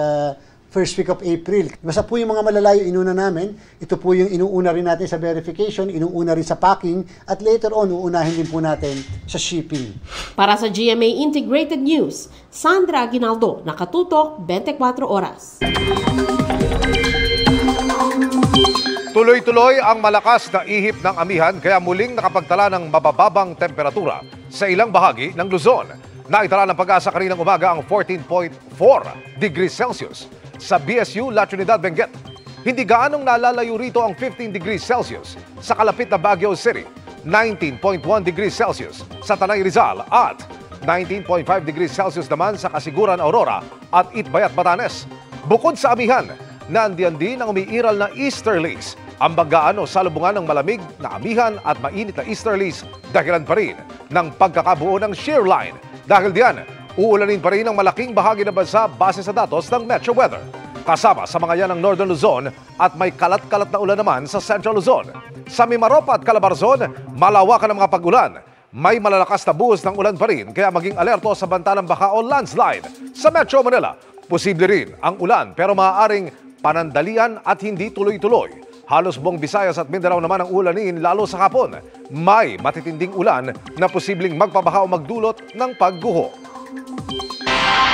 first week of April. Basta po yung mga malalayo inuna namin, ito po yung inuuna rin natin sa verification, inuuna rin sa packing, at later on, uunahin din po natin sa shipping. Para sa GMA Integrated News, Sandra Aguinaldo, Nakatutok, 24 Oras. Tuloy-tuloy ang malakas na ihip ng amihan kaya muling nakapagtala ng mabababang temperatura sa ilang bahagi ng Luzon. Naitala ng Pag-asa kaninang umaga ang 14.4 degrees Celsius sa BSU La Trinidad, Benguet. Hindi gaanong nalalayo rito ang 15 degrees Celsius sa kalapit na Baguio City, 19.1 degrees Celsius sa Tanay Rizal at 19.5 degrees Celsius naman sa Kasiguran, Aurora at Itbayat, Batanes. Bukod sa amihan, nandiyan din ang umiiral na easterlies. Ang banggaan o salubungan ng malamig na amihan at mainit na easterlies dahilan pa rin ng pagkakabuo ng shear line. Dahil diyan, uulanin pa rin ang malaking bahagi ng bansa base sa datos ng Metro Weather. Kasama sa mga yan ng Northern Luzon at may kalat-kalat na ulan naman sa Central Luzon. Sa Mimaropa at Calabarzon, malawakan ang mga pag-ulan. May malalakas na buhos ng ulan pa rin kaya maging alerto sa banta ng baka o landslide. Sa Metro Manila, posible rin ang ulan pero maaaring panandalian at hindi tuloy-tuloy. Halos buong Visayas at Mindanao naman ang ulanin lalo sa hapon. May matitinding ulan na posibleng magpabaha o magdulot ng pagguho.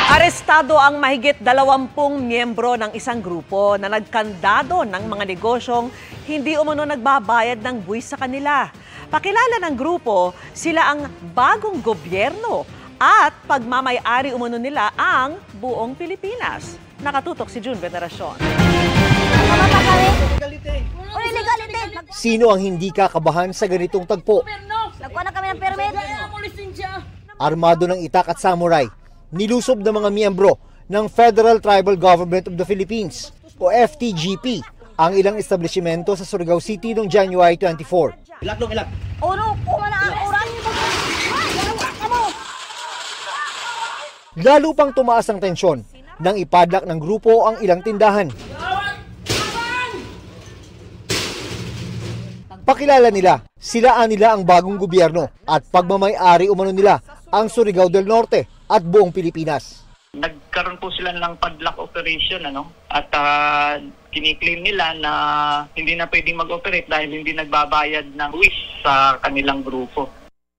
Arestado ang mahigit 20 miyembro ng isang grupo na nagkandado ng mga negosyong hindi umano nagbabayad ng buwis sa kanila. Pakilala ng grupo, sila ang bagong gobyerno at pagmamay-ari umano nila ang buong Pilipinas. Nakatutok si June Veneracion. Sino ang hindi kakabahan sa ganitong tagpo? Armado ng itak at samurai, nilusob ng mga miyembro ng Federal Tribal Government of the Philippines o FTGP ang ilang establishmento sa Surigao City noong January 24. Lalo pang tumaas ang tensyon nang ipadlak ng grupo ang ilang tindahan. Pakilala nila, silaan nila ang bagong gobyerno at pagmamay-ari umano nila ang Surigao del Norte at buong Pilipinas. Nagkaroon po sila ng padlock operation at Kiniklaim nila na hindi na pwedeng mag-operate dahil hindi nagbabayad ng buwis sa kanilang grupo.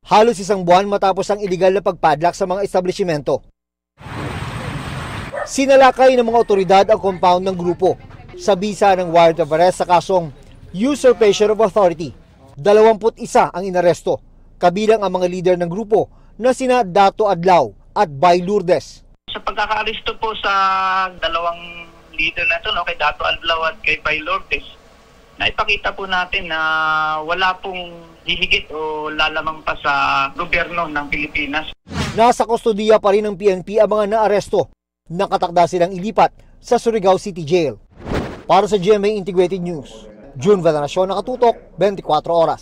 Halos isang buwan matapos ang iligal na pagpadlock sa mga establishmento. Sinalakay ng mga otoridad ang compound ng grupo sa bisa ng warrant of arrest sa kasong usurpation of authority. 21 ang inaresto, kabilang ang mga leader ng grupo na sina Dato Adlaw at Bay Lourdes. Sa pagkakaaresto po sa dalawang leader na ito, kay Dato Adlaw at kay Bay Lourdes, naipakita po natin na wala pong hihigit o lalamang pa sa gobyerno ng Pilipinas. Nasa kustodiya pa rin ng PNP ang mga naaresto. Nakatakda silang ilipat sa Surigao City Jail. Para sa GMA Integrated News, June Veneracion, nakatutok, 24 oras.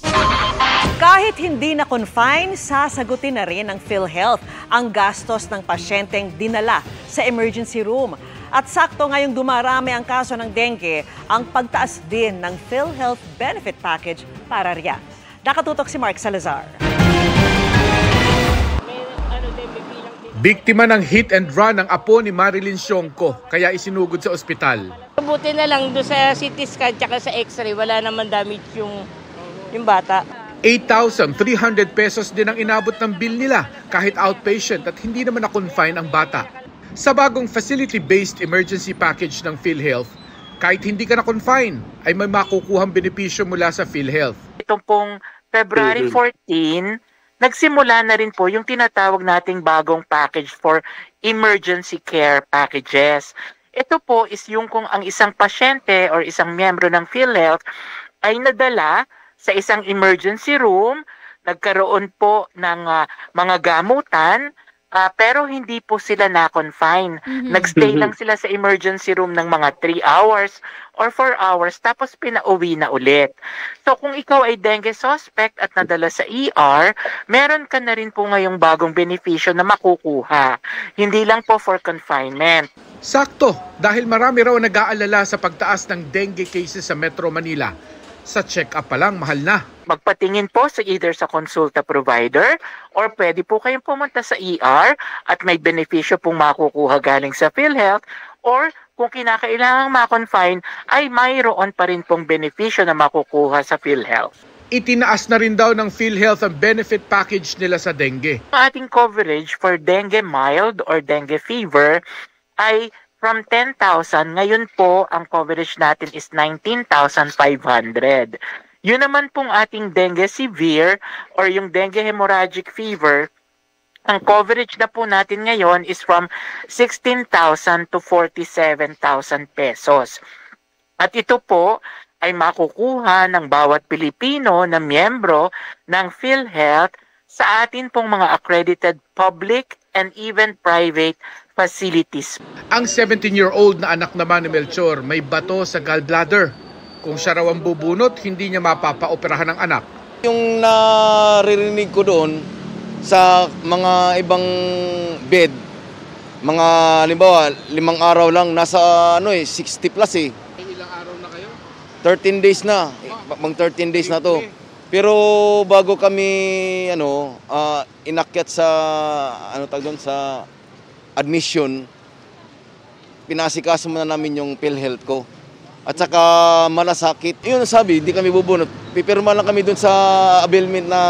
Kahit hindi na confine, sasagutin na rin ng PhilHealth ang gastos ng pasyenteng dinala sa emergency room. At sakto ngayong dumarami ang kaso ng dengue, ang pagtaas din ng PhilHealth benefit package para riyan. Nakatutok si Mark Salazar. Biktima ng hit and run ang apo ni Marilyn Sionco, kaya isinugod sa ospital. Buti na lang doon sa CT scan at sa x-ray, wala naman damage yung bata. 8,300 pesos din ang inabot ng bill nila kahit outpatient at hindi naman na-confine ang bata. Sa bagong facility-based emergency package ng PhilHealth, kahit hindi ka na-confine, ay may makukuhang benepisyo mula sa PhilHealth. Itong pong February 14, nagsimula na rin po yung tinatawag nating bagong package for emergency care packages. Ito po is yung kung ang isang pasyente or isang miyembro ng PhilHealth ay nadala sa isang emergency room, nagkaroon po ng mga gamutan, pero hindi po sila na-confine. Nagstay lang sila sa emergency room ng mga 3 hours or 4 hours tapos pinauwi na ulit. So kung ikaw ay dengue suspect at nadala sa ER, meron ka na rin po ngayong bagong benepisyo na makukuha. Hindi lang po for confinement. Sakto, dahil marami raw nag-aalala sa pagtaas ng dengue cases sa Metro Manila. Sa check-up pa lang, mahal na. Magpatingin po sa either sa consulta provider or pwede po kayong pumunta sa ER at may benepisyo pong makukuha galing sa PhilHealth or kung kinakailangang ma-confine ay mayroon pa rin pong benepisyo na makukuha sa PhilHealth. Itinaas na rin daw ng PhilHealth ang benefit package nila sa dengue. Ang ating coverage for dengue mild or dengue fever ay from 10,000, ngayon po ang coverage natin is 19,500. Yun naman pong ating dengue severe or yung dengue hemorrhagic fever, ang coverage na po natin ngayon is from 16,000 to 47,000 pesos. At ito po ay makukuha ng bawat Pilipino na miyembro ng PhilHealth sa atin pong mga accredited public and even private facilities. Ang 17-year-old na anak naman ni Melchor may bato sa gallbladder. Kung siya raw ang bubunot, hindi niya mapapaoperahan ang anak. Yung naririnig ko doon sa mga ibang bed, mga halimbawa 5 araw lang, nasa 60 plus eh. Ilang araw na kayo? 13 days na, mga 13 days na to. Pero bago kami inakyat sa sa admission, pinasikaso muna namin yung PhilHealth ko. At saka malasakit. Yun sabi, hindi kami bubunot. Pipirma lang kami dun sa availment na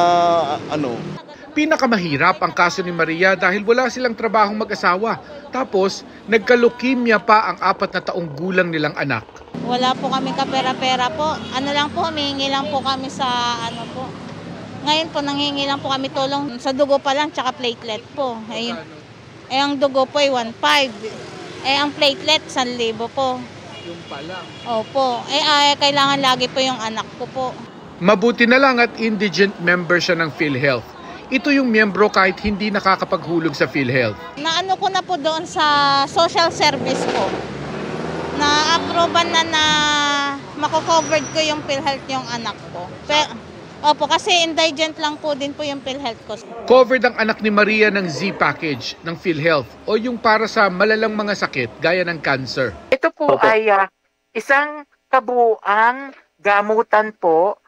Pinakamahirap ang kaso ni Maria dahil wala silang trabahong mag-asawa. Tapos, nagka-leukemia pa ang 4 na taong gulang nilang anak. Wala po kami kapera-pera po. Ano lang po, humihingi lang po kami sa po. Ngayon po, nanghingi lang po kami tulong sa dugo pa lang, tsaka platelet po. Ayun. Ang dugo po ay 1.5. Ang platelet, 1,000 po. Yung pa lang? Opo. Kailangan lagi po yung anak ko po. Mabuti na lang at indigent member siya ng PhilHealth. Ito yung miyembro kahit hindi nakakapaghulog sa PhilHealth. Naano ko na po doon sa social service ko. Na-approvean na mako-covered ko yung PhilHealth yung anak ko. Opo, kasi indigent lang po din po yung PhilHealth ko. Covered ang anak ni Maria ng Z-package ng PhilHealth o yung para sa malalang mga sakit gaya ng cancer. Ito po ay isang kabuuang gamutan po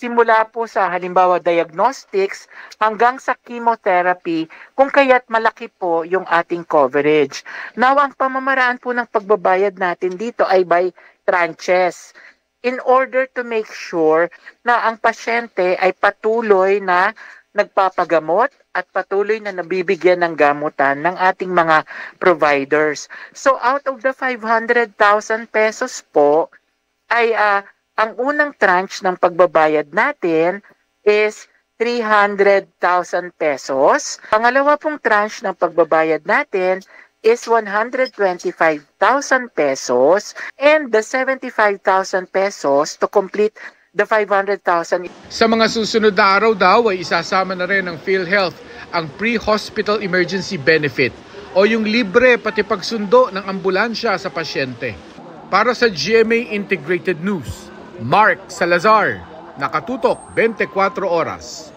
simula po sa halimbawa diagnostics hanggang sa chemotherapy, kung kaya't malaki po yung ating coverage. Now, ang pamamaraan po ng pagbabayad natin dito ay by tranches in order to make sure na ang pasyente ay patuloy na nagpapagamot at patuloy na nabibigyan ng gamutan ng ating mga providers. So out of the 500,000 pesos po ay ang unang tranche ng pagbabayad natin is 300,000 pesos. Pangalawa pong tranche ng pagbabayad natin is 125,000 pesos and the 75,000 pesos to complete the 500,000. Sa mga susunod na araw daw ay isasama na rin ng PhilHealth ang pre-hospital emergency benefit o yung libre pati pagsundo ng ambulansya sa pasyente. Para sa GMA Integrated News, Mark Salazar, nakatutok 24 oras.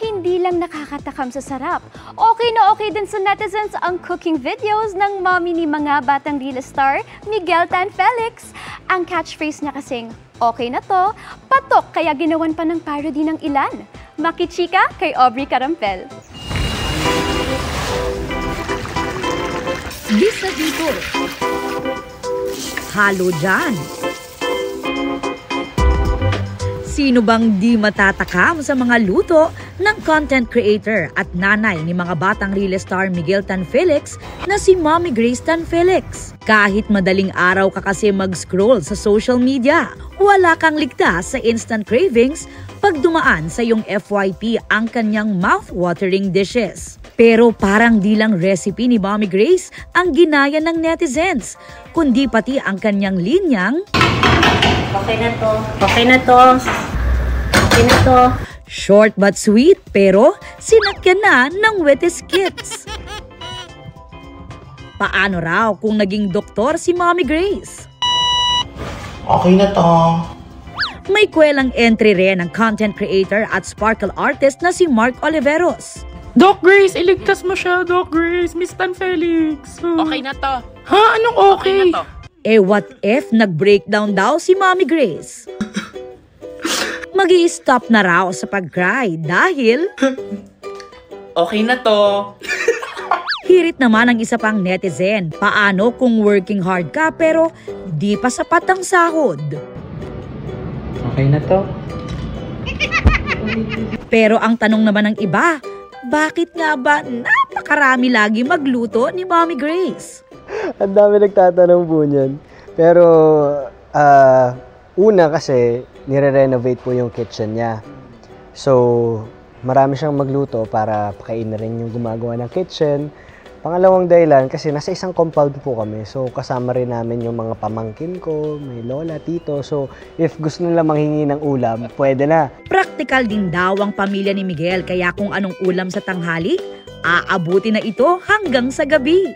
Hindi lang nakakatakam sa sarap. Okay na okay din sa netizens ang cooking videos ng mommy ni mga batang real star, Miguel Tan Felix. Ang catchphrase niya kasing, okay na to, patok kaya ginawan pa ng parody ng ilan. Makichika kay Aubrey Carampel. Lista dito. Halo dyan. Sino bang di matatakam sa mga luto ng content creator at nanay ni mga batang real star Miguel Tan Felix na si Mommy Grace Tan Felix? Kahit madaling araw ka kasi mag-scroll sa social media, wala kang ligtas sa instant cravings pag dumaan sa iyong FYP ang kanyang mouth-watering dishes. Pero parang di lang recipe ni Mommy Grace ang ginaya ng netizens, kundi pati ang kanyang linyang Okay na to, okay na to, okay na to. Short but sweet, pero sinakyan na ng witty skits. Paano raw kung naging doktor si Mommy Grace? Okay na to. May kwelang entry rin ng content creator at sparkle artist na si Mark Oliveros. Doc Grace, iligtas mo siya, Doc Grace, Miss Tan Felix. Okay na to. Ha? Anong okay? Okay na to. What if nag-breakdown daw si Mommy Grace? Mag-i-stop na raw sa pag-cry dahil okay na to. Hirit naman ang isa pang netizen. Paano kung working hard ka pero di pa sapat ang sahod? Okay na to. Pero ang tanong naman ng iba, bakit nga ba napakarami lagi magluto ni Mommy Grace? Ang dami nagtatanong po niyan. Pero una kasi nire-renovate po yung kitchen niya. So marami siyang magluto para pakain na rin yung gumagawa ng kitchen. Pangalawang dahilan kasi nasa isang compound po kami. So kasama rin namin yung mga pamangkin ko, may lola, tito. So if gusto nila manghingi ng ulam, pwede na. Praktikal din daw ang pamilya ni Miguel kaya kung anong ulam sa tanghali, aabuti na ito hanggang sa gabi.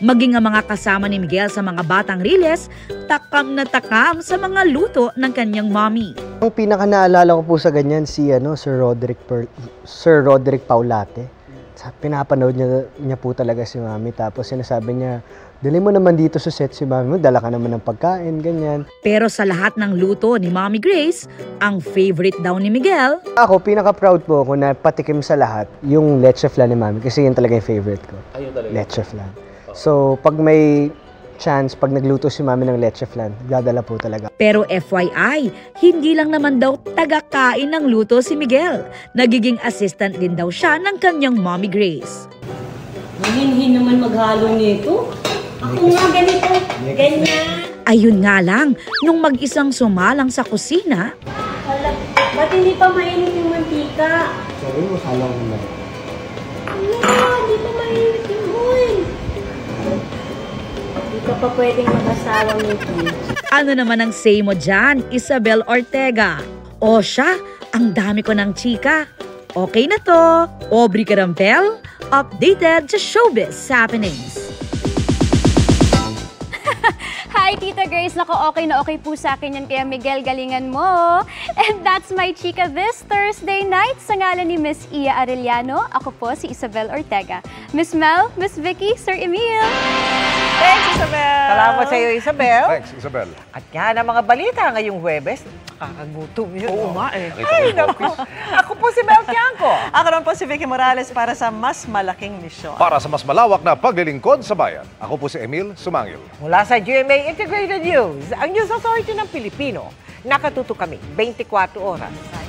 Maging ang mga kasama ni Miguel sa mga batang riles, takam na takam sa mga luto ng kanyang mommy. Ang pinaka naalala ko po sa ganyan si Sir Roderick Paulate. Pinapanood niya po talaga si Mami, tapos sinasabi niya, dali mo naman dito sa set si Mami mo, dala ka naman ng pagkain, ganyan. Pero sa lahat ng luto ni Mommy Grace, ang favorite daw ni Miguel. Ako, pinaka-proud po ako na patikim sa lahat yung leche flan ni Mami kasi yun talaga yung favorite ko. Ayun talaga? Leche flan. So, pag may chance, pag nagluto si Mami ng leche flan, dadala po talaga. Pero FYI, hindi lang naman daw taga-kain ng luto si Miguel. Nagiging assistant din daw siya ng kanyang Mommy Grace. Mahinhin naman maghalo nito. Ako nga ganito, ganyan. Ayun nga lang, nung mag-isang sumalang sa kusina. Hala, ba't hindi pa mainit yung mantika? Sabi mo, halang mo na. Hindi pa mainit yung oil. Hindi ka pa pwedeng mag-asawa nito. Ano naman ang say mo dyan, Isabel Ortega? O siya, ang dami ko ng chika. Okay na to. Aubrey Carampel, updated sa showbiz happenings. Hi, Tita Grace. Naku, okay na okay po sa akin yan. Kaya Miguel, galingan mo. And that's my chika this Thursday night. Sa ngalan ni Miss Iya Arellano, ako po si Isabel Ortega. Miss Mel, Miss Vicky, Sir Emil. Thanks, Isabel. Salamat sa iyo, Isabel. Thanks, Isabel. At yan ang mga balita ngayong Huwebes. Nakakagutom yun. Oo nga eh. Ay, naku. Ako po si Mel Tiangco. Ako naman po si Vicky Morales para sa mas malaking misyon. Para sa mas malawak na paglilingkod sa bayan, ako po si Emil Sumangil. Mula sa GMA Integrated News, ang News Authority ng Pilipino. Nakatuto kami 24 oras.